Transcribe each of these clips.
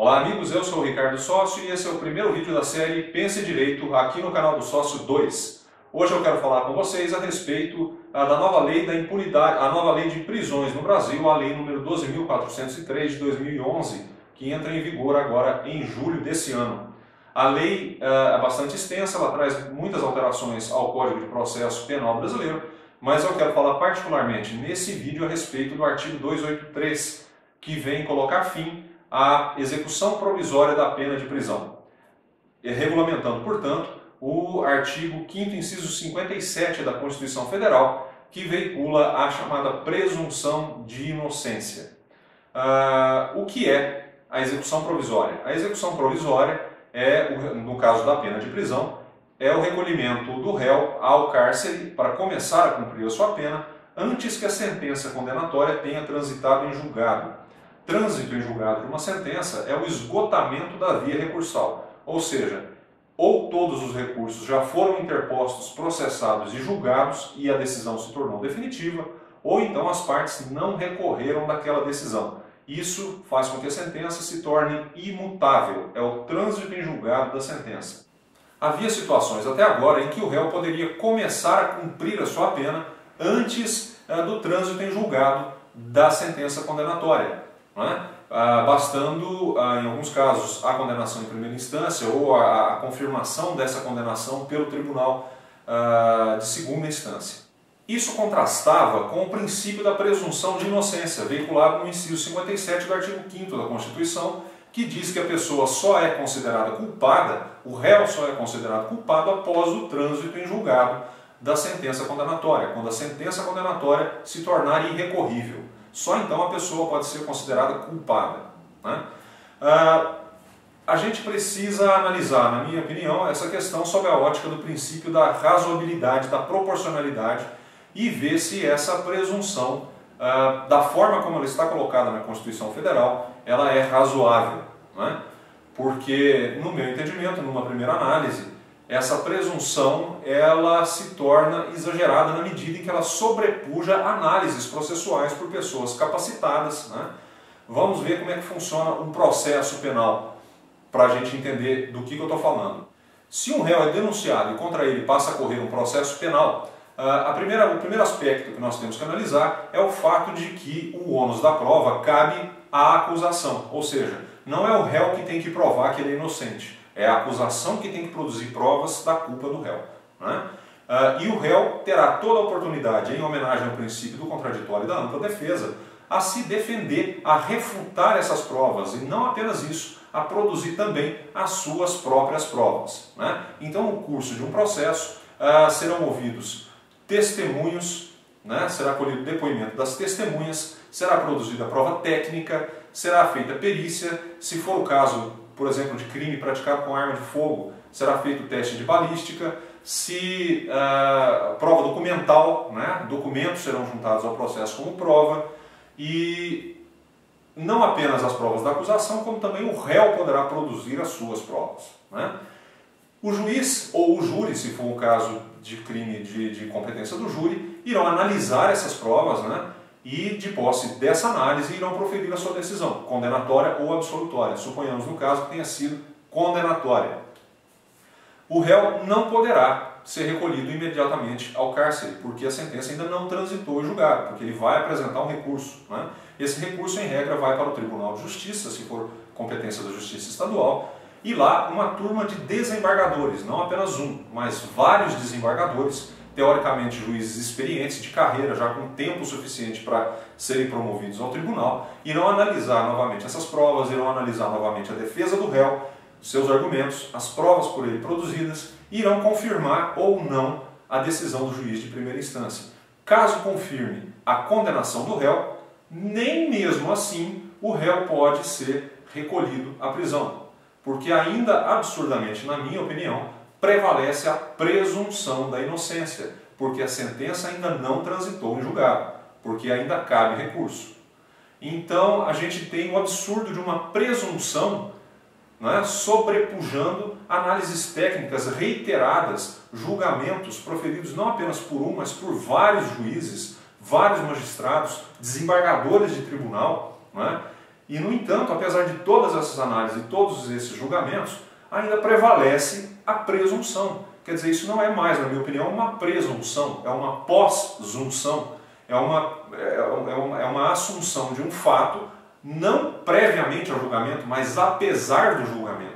Olá amigos, eu sou o Ricardo Sócio e esse é o primeiro vídeo da série Pense Direito aqui no canal do Sócio 2. Hoje eu quero falar com vocês a respeito da nova lei da impunidade, a nova lei de prisões no Brasil, a lei número 12.403 de 2011, que entra em vigor agora em julho desse ano. A lei é bastante extensa, ela traz muitas alterações ao Código de Processo Penal brasileiro, mas eu quero falar particularmente nesse vídeo a respeito do artigo 283, que vem colocar fim à execução provisória da pena de prisão, regulamentando, portanto, o artigo 5º, inciso 57 da Constituição Federal, que veicula a chamada presunção de inocência. O que é a execução provisória? A execução provisória é, no caso da pena de prisão, é o recolhimento do réu ao cárcere para começar a cumprir a sua pena antes que a sentença condenatória tenha transitado em julgado. Trânsito em julgado de uma sentença é o esgotamento da via recursal, ou seja, ou todos os recursos já foram interpostos, processados e julgados e a decisão se tornou definitiva, ou então as partes não recorreram daquela decisão. Isso faz com que a sentença se torne imutável, é o trânsito em julgado da sentença. Havia situações até agora em que o réu poderia começar a cumprir a sua pena antes do trânsito em julgado da sentença condenatória, bastando, em alguns casos, a condenação em primeira instância ou a confirmação dessa condenação pelo tribunal de segunda instância. Isso contrastava com o princípio da presunção de inocência, veiculado no inciso 57 do artigo 5º da Constituição, que diz que a pessoa só é considerada culpada, o réu só é considerado culpado após o trânsito em julgado da sentença condenatória, quando a sentença condenatória se tornar irrecorrível. Só então a pessoa pode ser considerada culpada. A gente precisa analisar, na minha opinião, essa questão sob a ótica do princípio da razoabilidade, da proporcionalidade e ver se essa presunção, da forma como ela está colocada na Constituição Federal, ela é razoável. Porque, no meu entendimento, numa primeira análise, essa presunção ela se torna exagerada na medida em que ela sobrepuja análises processuais por pessoas capacitadas. Vamos ver como é que funciona um processo penal para a gente entender do que eu estou falando. Se um réu é denunciado e contra ele passa a correr um processo penal, o primeiro aspecto que nós temos que analisar é o fato de que o ônus da prova cabe à acusação, ou seja, não é o réu que tem que provar que ele é inocente. É a acusação que tem que produzir provas da culpa do réu. E o réu terá toda a oportunidade, em homenagem ao princípio do contraditório e da ampla defesa, a se defender, a refutar essas provas, e não apenas isso, a produzir também as suas próprias provas. Então, no curso de um processo, serão ouvidos testemunhos, será colhido depoimento das testemunhas, será produzida a prova técnica, será feita perícia, se for o caso, por exemplo, de crime praticado com arma de fogo, será feito o teste de balística, se prova documental, documentos serão juntados ao processo como prova, e não apenas as provas da acusação, como também o réu poderá produzir as suas provas. O juiz ou o júri, se for um caso de crime de competência do júri, irão analisar essas provas, e, de posse dessa análise, irão proferir a sua decisão, condenatória ou absolutória. Suponhamos, no caso, que tenha sido condenatória. O réu não poderá ser recolhido imediatamente ao cárcere, porque a sentença ainda não transitou em julgado, porque ele vai apresentar um recurso. Esse recurso, em regra, vai para o Tribunal de Justiça, se for competência da Justiça Estadual, e lá uma turma de desembargadores, não apenas um, mas vários desembargadores, teoricamente juízes experientes de carreira, já com tempo suficiente para serem promovidos ao tribunal, irão analisar novamente essas provas, irão analisar novamente a defesa do réu, seus argumentos, as provas por ele produzidas, e irão confirmar ou não a decisão do juiz de primeira instância. Caso confirme a condenação do réu, nem mesmo assim o réu pode ser recolhido à prisão, porque ainda absurdamente, na minha opinião, prevalece a presunção da inocência, porque a sentença ainda não transitou em julgado, porque ainda cabe recurso. Então a gente tem o absurdo de uma presunção, sobrepujando análises técnicas reiteradas, julgamentos proferidos não apenas por um, mas por vários juízes, vários magistrados, desembargadores de tribunal, E, no entanto, apesar de todas essas análises e todos esses julgamentos, ainda prevalece a presunção. Quer dizer, isso não é mais, na minha opinião, uma presunção, é uma pós-zunção, é uma assunção de um fato, não previamente ao julgamento, mas apesar do julgamento.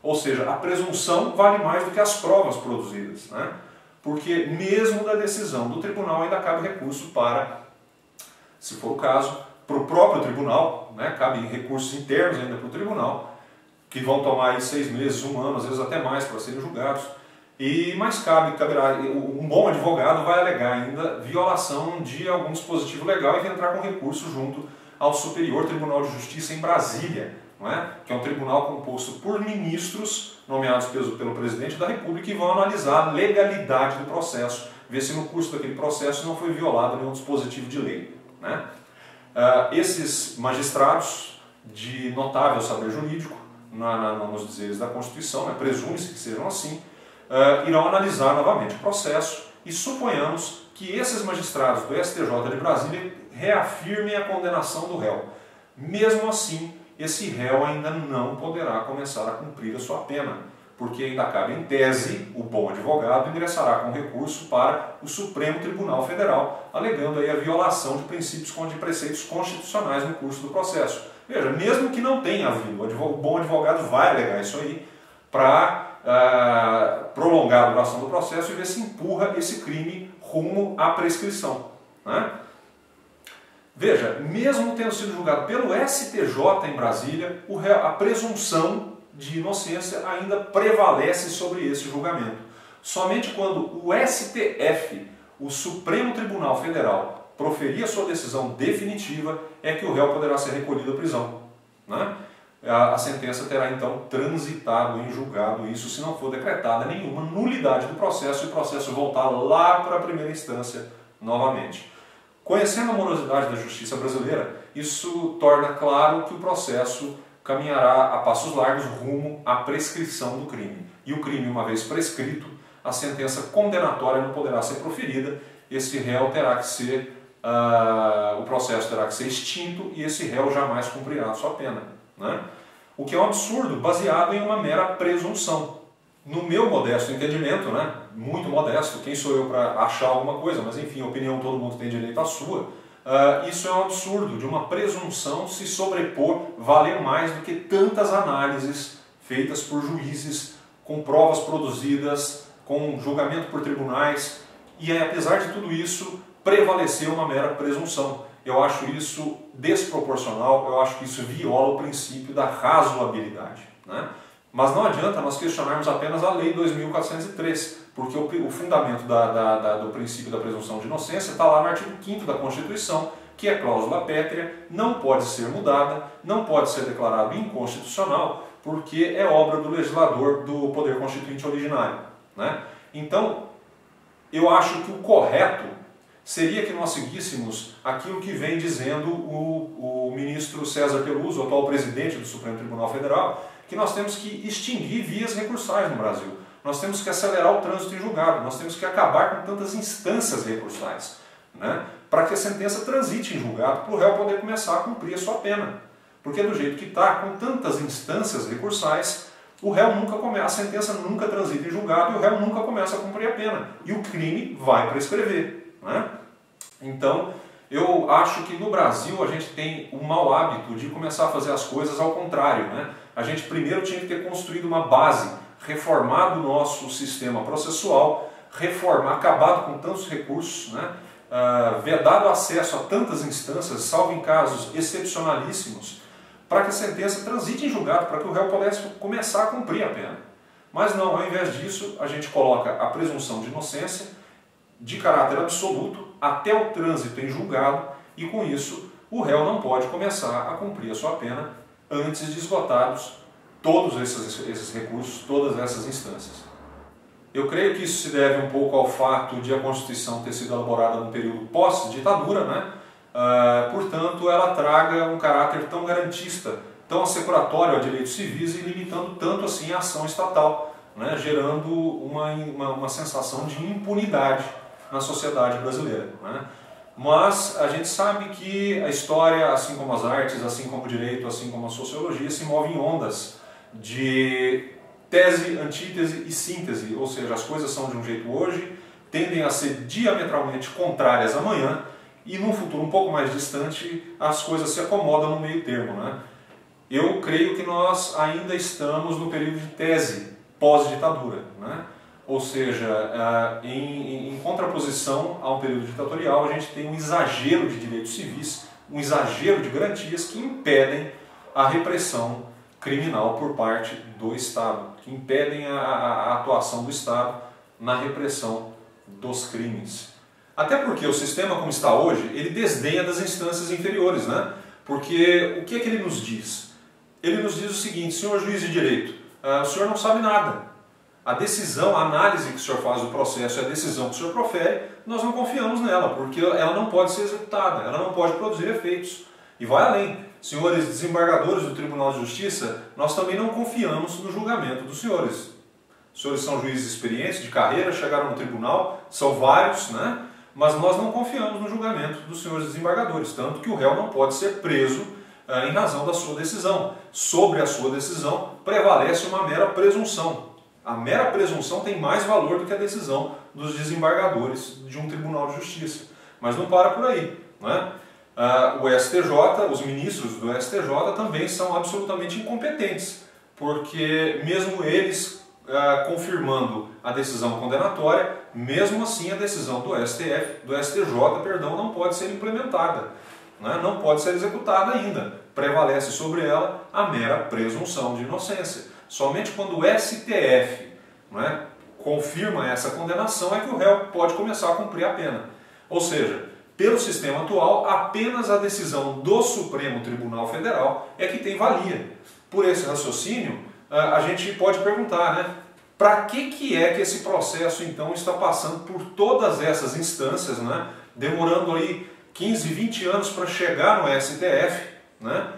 Ou seja, a presunção vale mais do que as provas produzidas, né? Porque mesmo da decisão do tribunal ainda cabe recurso para, se for o caso, para o próprio tribunal, né? Cabe recursos internos ainda para o tribunal, que vão tomar aí 6 meses, 1 ano, às vezes até mais para serem julgados. Mas caberá, um bom advogado vai alegar ainda violação de algum dispositivo legal e vai entrar com recurso junto ao Superior Tribunal de Justiça em Brasília, não é? Que é um tribunal composto por ministros nomeados pelo presidente da República e vão analisar a legalidade do processo, ver se no curso daquele processo não foi violado nenhum dispositivo de lei, né? Esses magistrados de notável saber jurídico, nos dizeres da Constituição, né, presume-se que sejam assim, irão analisar novamente o processo e suponhamos que esses magistrados do STJ de Brasília reafirmem a condenação do réu. Mesmo assim, esse réu ainda não poderá começar a cumprir a sua pena, porque ainda cabe em tese, o bom advogado ingressará com recurso para o Supremo Tribunal Federal, alegando aí a violação de princípios de preceitos constitucionais no curso do processo. Veja, mesmo que não tenha havido, o bom advogado vai alegar isso aí para prolongar a duração do processo e ver se empurra esse crime rumo à prescrição, né? Veja, mesmo tendo sido julgado pelo STJ em Brasília, a presunção de inocência ainda prevalece sobre esse julgamento. Somente quando o STF, o Supremo Tribunal Federal, proferir a sua decisão definitiva é que o réu poderá ser recolhido à prisão, né? A sentença terá então transitado em julgado, isso se não for decretada nenhuma nulidade do processo e o processo voltar lá para a primeira instância novamente. Conhecendo a morosidade da justiça brasileira, isso torna claro que o processo caminhará a passos largos rumo à prescrição do crime. E o crime, uma vez prescrito, a sentença condenatória não poderá ser proferida, esse réu terá que ser, o processo terá que ser extinto e esse réu jamais cumprirá a sua pena, né? O que é um absurdo, baseado em uma mera presunção. No meu modesto entendimento, né, muito modesto, quem sou eu para achar alguma coisa, mas enfim, opinião todo mundo tem direito à sua, isso é um absurdo, de uma presunção se sobrepor, valer mais do que tantas análises feitas por juízes, com provas produzidas, com julgamento por tribunais, e apesar de tudo isso, prevaleceu uma mera presunção. Eu acho isso desproporcional, eu acho que isso viola o princípio da razoabilidade, né? Mas não adianta nós questionarmos apenas a Lei 2.403, porque o fundamento do princípio da presunção de inocência está lá no artigo 5º da Constituição, que é cláusula pétrea, não pode ser mudada, não pode ser declarado inconstitucional, porque é obra do legislador do Poder Constituinte originário, né? Então, eu acho que o correto seria que nós seguíssemos aquilo que vem dizendo o ministro César Peluso, o atual presidente do Supremo Tribunal Federal, que nós temos que extinguir vias recursais no Brasil. Nós temos que acelerar o trânsito em julgado, nós temos que acabar com tantas instâncias recursais, né, para que a sentença transite em julgado, para o réu poder começar a cumprir a sua pena. Porque do jeito que está, com tantas instâncias recursais, o réu a sentença nunca transita em julgado e o réu nunca começa a cumprir a pena. E o crime vai prescrever, né? Então, eu acho que no Brasil a gente tem o mau hábito de começar a fazer as coisas ao contrário, né? A gente primeiro tinha que ter construído uma base, reformado o nosso sistema processual, acabado com tantos recursos, né? Vedado acesso a tantas instâncias, salvo em casos excepcionalíssimos, para que a sentença transite em julgado, para que o réu pudesse começar a cumprir a pena. Mas não, ao invés disso, a gente coloca a presunção de inocência de caráter absoluto até o trânsito em julgado e com isso o réu não pode começar a cumprir a sua pena antes de esgotados todos esses recursos, todas essas instâncias. Eu creio que isso se deve um pouco ao fato de a Constituição ter sido elaborada num período pós-ditadura, né? Portanto, ela traga um caráter tão garantista, tão assecuratório a direitos civis e limitando tanto assim a ação estatal, né? Gerando uma sensação de impunidade na sociedade brasileira, né? Mas a gente sabe que a história, assim como as artes, assim como o direito, assim como a sociologia, se move em ondas de tese, antítese e síntese, ou seja, as coisas são de um jeito hoje, tendem a ser diametralmente contrárias amanhã, e num futuro um pouco mais distante as coisas se acomodam no meio termo, né? Eu creio que nós ainda estamos no período de tese pós-ditadura, né? Ou seja, em contraposição a um período ditatorial, a gente tem um exagero de direitos civis, um exagero de garantias que impedem a repressão criminal por parte do Estado, que impedem a atuação do Estado na repressão dos crimes. Até porque o sistema como está hoje, ele desdenha das instâncias inferiores, né? Porque o que é que ele nos diz? Ele nos diz o seguinte: senhor juiz de direito, o senhor não sabe nada. A decisão, a análise que o senhor faz do processo e a decisão que o senhor profere, nós não confiamos nela, porque ela não pode ser executada, ela não pode produzir efeitos. E vai além. Senhores desembargadores do Tribunal de Justiça, nós também não confiamos no julgamento dos senhores. Os senhores são juízes experientes, de carreira, chegaram no tribunal, são vários, né? Mas nós não confiamos no julgamento dos senhores desembargadores, tanto que o réu não pode ser preso em razão da sua decisão. Sobre a sua decisão prevalece uma mera presunção. A mera presunção tem mais valor do que a decisão dos desembargadores de um tribunal de justiça. Mas não para por aí, né? O STJ, os ministros do STJ também são absolutamente incompetentes, porque mesmo eles confirmando a decisão condenatória, mesmo assim a decisão do STJ, não pode ser implementada, né? Não pode ser executada ainda. Prevalece sobre ela a mera presunção de inocência. Somente quando o STF, né, confirma essa condenação é que o réu pode começar a cumprir a pena. Ou seja, pelo sistema atual, apenas a decisão do Supremo Tribunal Federal é que tem valia. Por esse raciocínio, a gente pode perguntar, né, para que é que esse processo então está passando por todas essas instâncias, né, demorando aí 15, 20 anos para chegar no STF, né,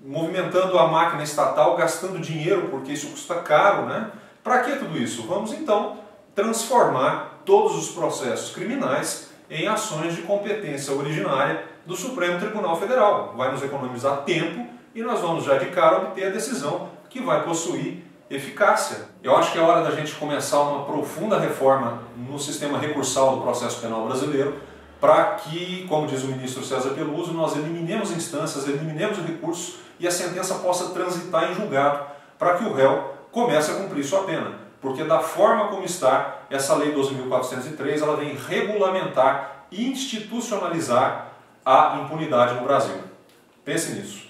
movimentando a máquina estatal, gastando dinheiro, porque isso custa caro, né? Para que tudo isso? Vamos então transformar todos os processos criminais em ações de competência originária do Supremo Tribunal Federal. Vai nos economizar tempo e nós vamos já de cara obter a decisão que vai possuir eficácia. Eu acho que é hora da gente começar uma profunda reforma no sistema recursal do processo penal brasileiro, para que, como diz o ministro César Peluso, nós eliminemos instâncias, eliminemos recursos e a sentença possa transitar em julgado, para que o réu comece a cumprir sua pena. Porque da forma como está, essa Lei 12.403, ela vem regulamentar e institucionalizar a impunidade no Brasil. Pense nisso.